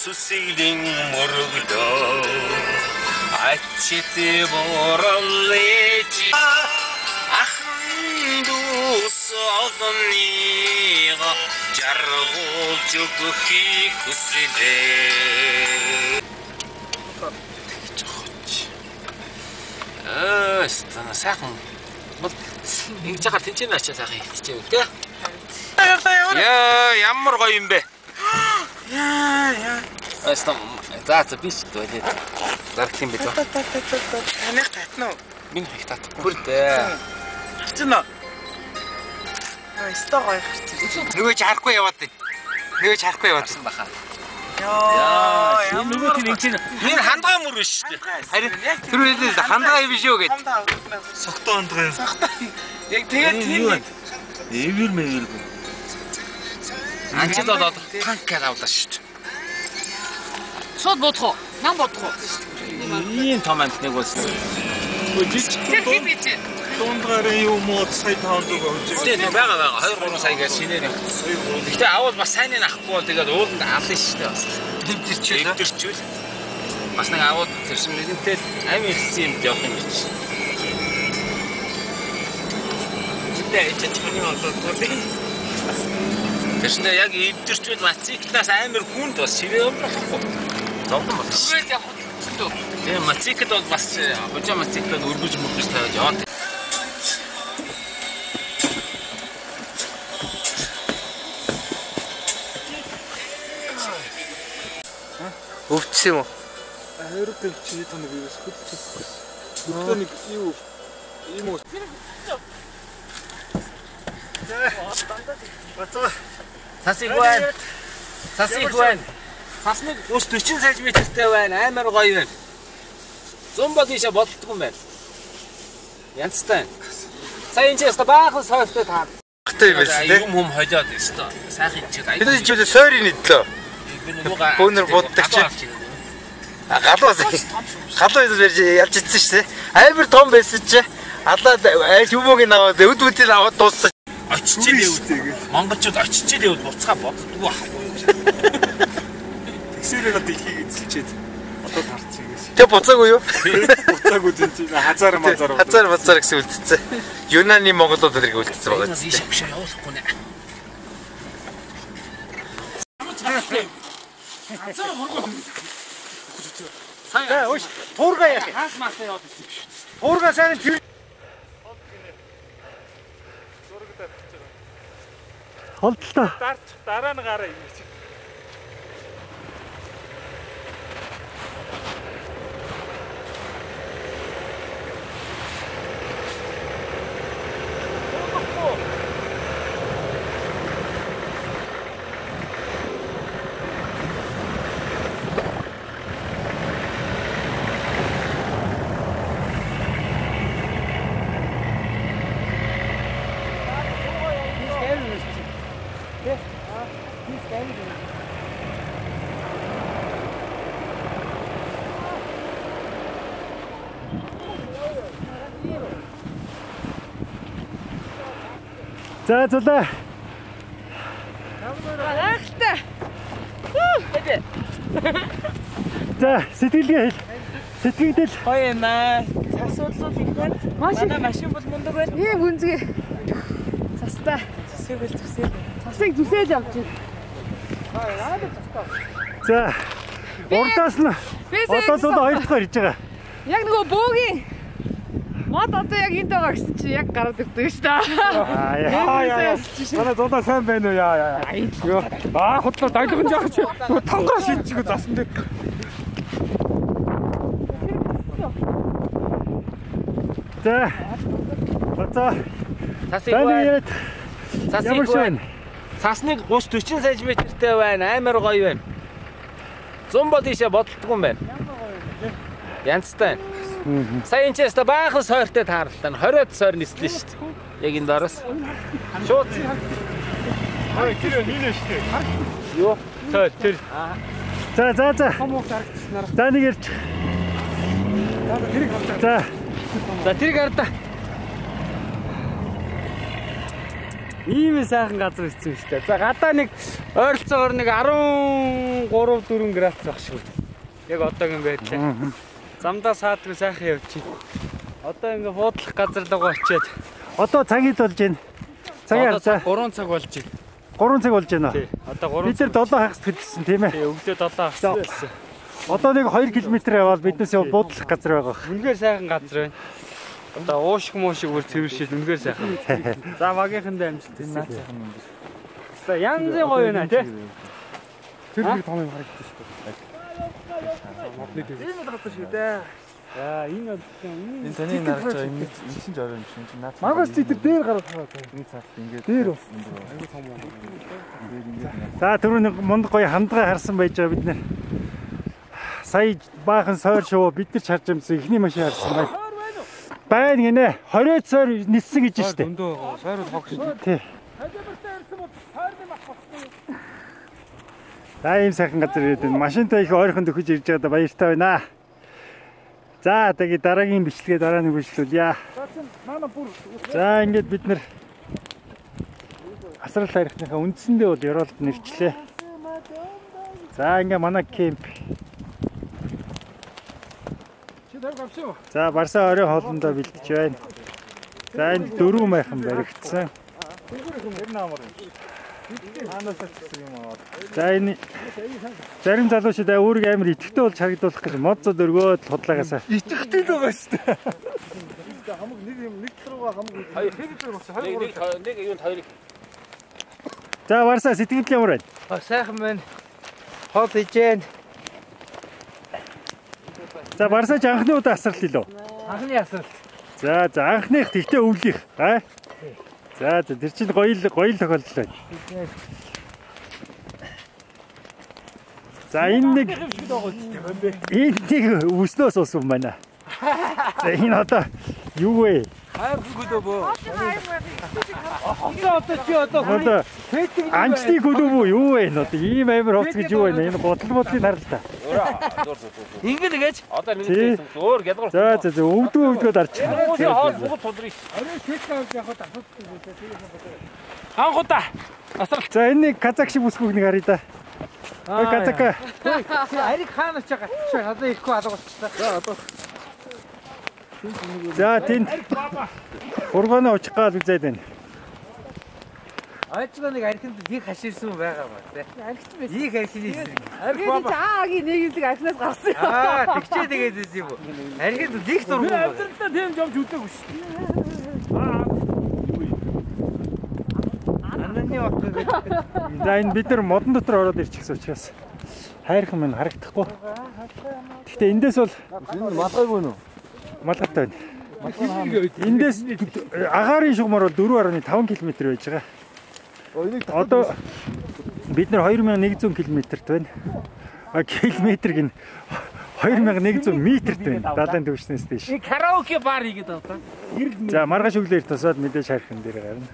Süsiling murugdo Achiti borollechi Achandus odniga Jargulch buhi kuside Стана сайхан ингэж чагаар тэнцэн ачаа сайхан хичээв те. Яа ямар гоё юм бэ? Яа. Астам за биш дээ. Зарах юм бэ тоо. Таныг татна уу? Минь их татахгүй дээ. Хичнэ. Өстө гоё хэрчээ. Нөгөө ч харахгүй яваад байна. Нөгөө ч харахгүй яваад байна. Яа, нөгөө тийм энэ хандгай мөр биш шүү дээ. Харин тэр үедээ хандгай биш үү гэж. Согтоо хандгай. Согтоо. Яг тэгээд тийм эвэр мэвэр. Анчид одоо танк авлаа шүү дээ. Шууд бодох уу? Нам бодох уу? Ийм том амт нэг болсон. Жижиг дундгаараа юу мод сая 500 өгч. Тийм байгаа 2-3 саягаар шинээр. Гэхдээ авал бас сайныг авахгүй бол тэгээд ууланд авлаа шүү дээ бас. Дэвтэрчүүл. Бас нэг аваад тэрсэн нэгэнтэй амин ирсэн юм явах юм биш. Зүйтэй ичээчний болоод тэрсээ яг эвдэрчүүл мациклаас амир хүнд бас ширээ өмрөхгүй. Зовлон байна. Тэгээд яг хөтөлтөө. Тийм мацикл бол бас хожоо мациклад өргөж мөргөж тавьж яваад. Өвдсөн юм уу? Хэрэг чи таныг юус хөдөлчих. Өглөө нэг юу ийм үү? Сасигвэн. Сасигвэн. Сасны ус 40 см-тэй байна. Амар гоё байна. Зумбод ийшээ болтгүй юм байна. Янцтай. Сая энэ ч яста баахан сойртой таа. Хтэй юм байна тийм. Юм хожоод өстөө. Сайхан ичээд. Бид ч үгүй сойрын нэтлөө. Бүүнэр боддог чи. Галуу ярьж идсэн шүү дээ. Амар том байсан чи. Алаад хүмүүгийн аваад өд өдийг аваад дууссан. Очичээ дэвд. Монголчууд очичээ дэвд буцаа боддгоо ахгүй. Тэгсэрээ одоо ихийг эзэлчихэд одоо тарцсан юм шиг. Тэг буцаагүй юу? Буцаагүй тийм хазар мазар. Хазар мазар гэсэн үлдсэн. Юнаны монголууд тэрийг үлдсэн байгаа юм. Биш биш явуулахгүй нэ. Хазар мөргөө. Сая өөш туурга яах. Хаас мастай яваад ирсэн биш. Туурга сайн тэр холдлоо. Дарч дараа нь гараа юм чи. За зулаа. Ахтай. За сэтгэлгээ сэтгэгдэл Гоё юм аа. Цас бодлоо их байна. Манай машин бол мундаг байна. Ийм гүнзгий. Цастаа. Цасыг л зүсээл. Цасыг зүсээл явж байна. за урдаас нь одоо зул хоёр дахь ирж байгаа. Яг нөгөө бөөгийн мод одоо яг энд байгаа гэсэн чи яг гараад ирдэг шүү дээ. Яа. Манай зулаа сайн байна уу яа. Худлаа даглагын жаах чи тонгоо шийдчихгүй засан дээр. За. Бацаа. Цасыг байна. Цасыг Ямар байна. Цасныг 30-40 см-тэй байна. Амар гоё байна. 100 бол ийшээ бодолтгүй юм байна. Янцтай. Сая энэ ч яста баахан сойртой тааралтай. 20-од сойр нислээ шүү дээ. Яг энэ доороос. Шууд. Тэр нийнэ шүү дээ. Юу? Сойр тэр. За. За нэг ирж. За тэрийг хардаа. Ийм сайхан газар ирсэн шүү дээ. За гадаа нэг ойролцоогоор нэг 13-4 градус байх шүү. Яг одоогийн байдлаа. Замдаа саадгүй сайхан явчих. Одоо ингээ буудлах газар руу очиад. Одоо цаг хэд болж байна? Цагийн харцаа 3 цаг болж байна. 3 цаг болж байна. Тий. Одоо 3 Бид нар 7 хагас төлсөн тийм ээ. Тий, өглөө 7 хагас байсан. Одоо нэг 2 км явбал биднээс буудлах газар байгаа. Үнэхээр сайхан газар байна. Одоо уушиг муушиг бүр цэвэршил үнэхээр сайхан. За магийнхандаа амжилт энэ наад сайхан юм. За янзын гоё байна тий. Тэр нэг том юм харагдаж шүү дээ. Энэ л газар шүү дээ. Яа энэ энэ таны нарж байгаа юм чинь ч орой юм чинь наад. Магас чи тэр дээр гараад байгаа. Нэг цагт ингээд Дээр уу? аюу том юм. Дээр ингээд За түрүүний мундаг гоё хандгай харсан байж байгаа бид нэр. Сая баахан сойр шувуу бид нар чарж юмсан ихний машин харсан байна. Байна гинэ. 20 сойр ниссэн гэж штэ. өндөө сойр хог шүү. Тий. За ийм сайхан газар ирээд байна. Машинтай их ойрхон төхөж ирж байгаадаа баяртай байна. За тэгээд дараагийн бичлэгээ дараа нэг бичлүүлье. За ингээд бид нэр асрал харихныхаа үндсэндээ бол Еролд нэрчлээ. За ингээ манай кемп. За Барсаа орой хоолндоо бэлдэж байна. За энэ 4 майхан баригдсан. За энэ зарим залуучууд өөрийгөө амар итгэвтэй болж харагдуулах гэж модцод өргөөд худлагаасаа. Итгэвтэй л байгаа шүү дээ. Нэг юунд хоёрыг. За Барсаа сэтгэл ямар байна? сайхан байна. Хоол ижээн. За Барсаа ч анхны удаа асрал илүү. Анхны асрал. За анхных тэгтээ өвлөх. За тэр чинь гоё л тохиолдол байна. За энэ нэг өснөөс уусан юм байна. За энэ одоо юу вэ? Одоо анчны гүлүү бүү юу вэ? Одоо ийм амар хувц гэж юу вэ? Энэ бодол бодлыг харалтаа. Ингэ нэгэж одоо миний өөр гялгар. За өвдгөө дарч. Хоол тудрыг. Анхудаа. Асрал. За энэ нэг казак шиг бүсгүйг нэг харъя да. Ой казака. Ариг хаана ч гацчих. Одоо ихгүй алга болчихлоо. За одоо. За тэнд ургааны очих гал үзээд байна. Айчгаа нэг архинд их хаширсан байгаа ба тий. Архич байсан. Их архины эсрэг. Тэгээд аагийн нэг юг архинаас гарсан. Тэгчээ тэгээд байсан юм уу? Архинд их дургуун байна. Амьдралдаа тийм жомж үдээгүй шүү дээ. Ананы утга гэж. За энэ бид нар модон дотор ороод ирчихсэн учраас хайрхан минь харагдахгүй. Гэхдээ эндээс бол Малгайгүй нөө. малгайтай байна. Эндээс агаарын шугамар бол 4.5 км байж байгаа. Одоо бид нар 2100 км-т байна. Километр гин 2100 м-т байна. Далайн төвчнээс дэш. Караоке бар хийгээд байна. За маргааш өглөөр тусаад мэдээж хархан дээр гарна.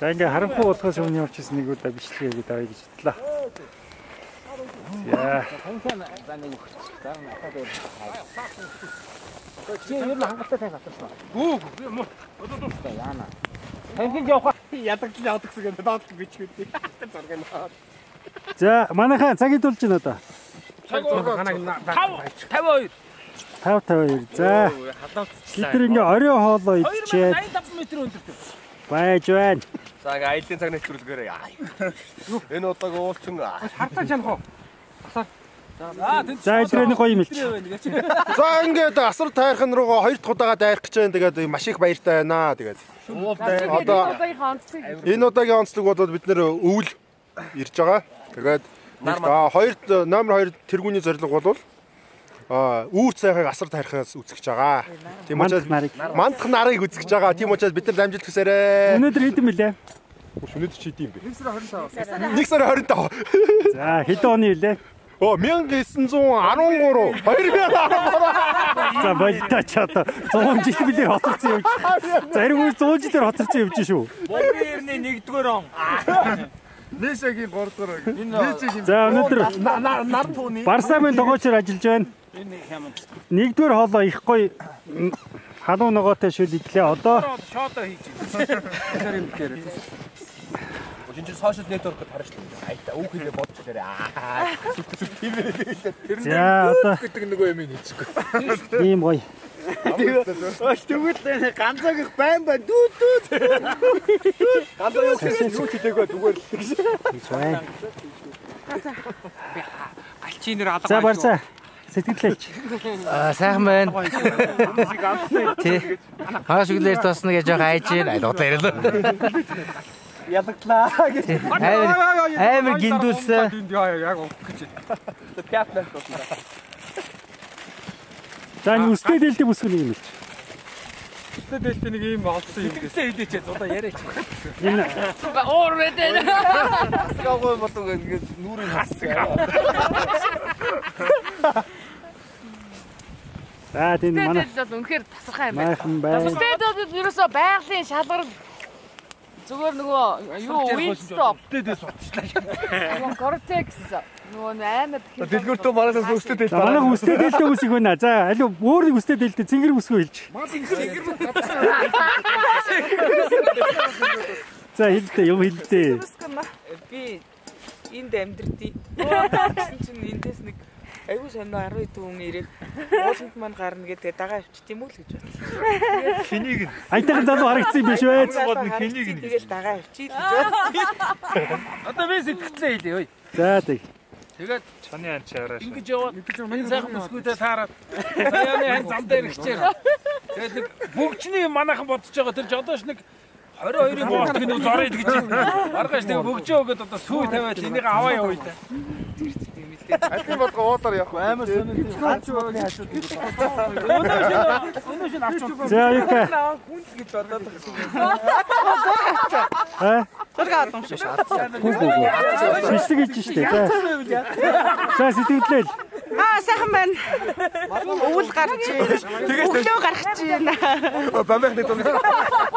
За ингээ харанхуй болохоос өмнө явчихсан нэг удаа бичлэгээ гээд авъя гэж бодлоо. За. Чи ер нь хангалттай тань татсан. Үгүй юм. Яана. Танхимд явах ядагч явдаг гэсэн доод бичгүүдээ. Зураг нь. За, манайхаа цаг идүүлж байна одоо. Цаг 52. 552. За. Тэр ингээ орой хоолоо идчихэд 85 м өндөртэй. байж байна. За ингээ аялын цаг нэвтрүүлгээрээ. Энэ удаагийн уулчин Хартаа чанах уу? За, эдрээний гоё юм илч. За ингээд асар тайрхан руугаа хоёр дахь удаага дайрах гэж байна. Тэгээд маш их баяртай байна. Тэгээд одоо энэ удаагийн онцлог болоод бид нэр өвөл ирж байгаа. Тэгээд номер 2 тэргүүний зорилго бол үүр цайхыг асар тайрхаас үзэж байгаа. Тийм учраас мандах нарыг үзэж байгаа. Тийм учраас бид нар дамжуулт хүсээрээ. Өнөөдөр хэдэн мөлий? Өнөөдөр чи хэдийн бэ? 1 сарын 25. 1 сарын 25. За, хэдэн оны үлээ? 1913 За, болтооч одоо 100 жил билээ хоцорсон юм. Зарим үе 100 жилээр хоцорсон юм чи шүү. Монгол эртний 1-р он. Нээшагийн 3-р. За, өнөөдөр нар тууны Барсамын тогоочор ажиллаж байна. 1-р хоолоо их гоё халуун ногоотой шүл идлээ. Одоо Шоодоо хийж байна. Тэр юм дээр. Жин сошиал нэтворкд хараачлаа. Айтаа үг хэлээ бодч тэрэ. Тийм ээ. за одоо гэдэг нөгөө юм хийчихгүй. ийм гоё. Тэгвэл ганцааг их байн дүү. Ганцаа юу хэлээгөө зүгээр л гэж. Сайн. Алчинэр алга. За барсаа. Сэтгэлээч. Сайхан байна. Тий. Хагас үглээр тосно гэж байгаа айж байна. Айлгуулаа ярил. Ялагдлаа гэж. Амар гиндүүлсэн. Яг гэж. Пятлаа тосно. За нүстэй дэлдэг бүсгүй нэг юм хэлж. Өстөд дэлтэй нэг юм олдсон юм. Тэгсээ хэлээч одоо яриач. Энэ Оор мэдэн. Гагой болов ингээд нүрийн хасдаг. за тийм манай Тэгэл бол үнэхээр тасархай юм байна. майхан байна. Тэд бол ерөөсөө байгалийн шалгарал зүгээр нөгөө юу Winstop Тэдээс утчлаа. нөгөө Cortex нөгөө амар Дэлгүүртөө мараас өстэй За манай үстэй дэлдэг бүс их байна. За аль өөр нэг үстэй дэлдэг цэнгэр бүсгүй хэлж. За хэлдэ юм хэлдэ. Би энд амьдрдий. Гэсэн чинь эндээс нэг айгуу сонио 12 хүн ирээд ууланд маань гарна гэдэг дагаа авчт юм уу л гэж байна. Хэнийг нь Айтайхан залуу харагдсан юм биш вэ? Хэнийг нь тэгэл дагаа авчий л гэж байна. Одоо би сэтгэлээ хэлээ ой. За тэг. Тэгээд чаны анчаараа. ингэж яваад энэ сайхан бүсгүүдээ таараад саяны хань зам дээр ихчээр. Тэгээд нэг бүгчний манайхан бодож байгаа тэр жодоош нэг 22-ыг боолтог нэг зорыг гэж байна. Маргааш тэг бөгжөө өгöd одоо сүү тавиад энийг аваа явъя та. Алин болгоо уудаар явах амар сонир. Ганц ууны хашууд. Өнөөдөр шин авч. За яка. Хүн л гэж бодоод байгаа юм. Зураг авах шээ. Шишлэг хийж штэ. За сэтгэлээл. Сайхан байна. Өвөл гарч байна. Өглөө гарах чинь. Бамбахны тоо.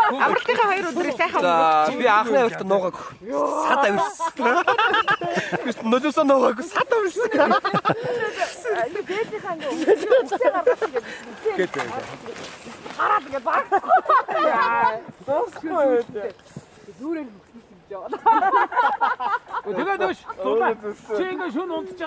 Амралтынхаа 2 өдрийг сайхан За би анхны хувьд нуугааг сад авирсан. Нөлөөсөө нуугааг сад авирсан. энэ дээдийнхаа ингээ үсээ гаргасан гэдэг. Хараад ингээ баг. Зүрэн Тэгээд өөш. Чи ингээ шүн унтж байгаа.